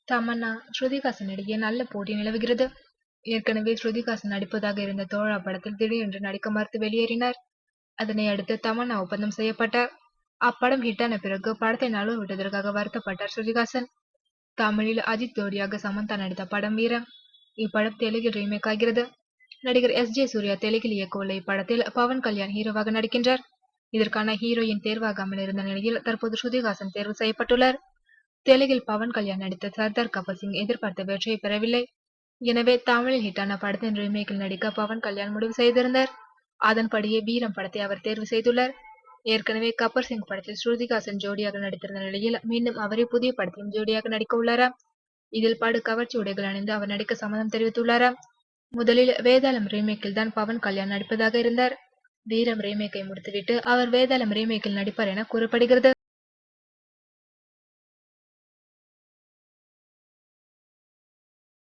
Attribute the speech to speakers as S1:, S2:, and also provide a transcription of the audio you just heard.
S1: தமன்னா ஸ்ருதிஹாசன் இடையே நல்ல போட்டி நிலவுகிறது. ஏற்கனவே ஸ்ருதிஹாசன் நடிப்பதாக இருந்த தோழா படத்தில் திடீரென்று நடிக்க மறுத்து வெளியேறினார். அதனை அடுத்து தமன்னா ஒப்பந்தம் செய்யப்பட்டார். அப்படம் ஹிட்டான பிறகு படத்தை நழுவ விட்டதற்காக வருத்தப்பட்டார் ஸ்ருதிஹாசன். தமிழில் அஜித் ஜோடியாக சமந்தா நடித்த படம் வீரம். இப்படம் தெலுங்கில் ரீமேக் ஆகிறது. நடிகர் எஸ்.ஜே. சூர்யா தெலுங்கில் இயக்கவுள்ள இப்படத்தில் பவன் கல்யாண் ஹீரோவாக நடிக்கின்றார். இதற்கான ஹீரோயின் தேர்வாகாமல் இருந்த நிலையில் தற்போது ஸ்ருதிஹாசன் தேர்வு செய்யப்பட்டுள்ளார். தெலுங்கில் பவன் கல்யாண் நடித்த சர்தார் கபர் சிங் எதிர்பார்த்த வெற்றியை பெறவில்லை. எனவே தமிழில் ஹிட்டான படத்தின் ரீமேக்கில் நடிக்க பவன் கல்யாண் முடிவு செய்திருந்தார். அதன்படியே வீரம் படத்தை அவர் தேர்வு செய்துள்ளார். ஏற்கனவே கபர் சிங் படத்தில் ஸ்ருதிஹாசன் ஜோடியாக நடித்திருந்த நிலையில் மீண்டும் அவரே புதிய படத்திலும் ஜோடியாக நடிக்க உள்ளாராம். இதில் படு கவர்ச்சி உடைகள் அணிந்து அவர் நடிக்க சம்மதம் தெரிவித்துள்ளாராம். முதலில் வேதாளம் ரீமேக்கில் தான் பவன் கல்யாண் நடிப்பதாக இருந்தார். வீரம் ரீமேக்கை முடித்துவிட்டு அவர் வேதாளம் ரீமேக்கில் நடிப்பார் என கூறப்படுகிறது.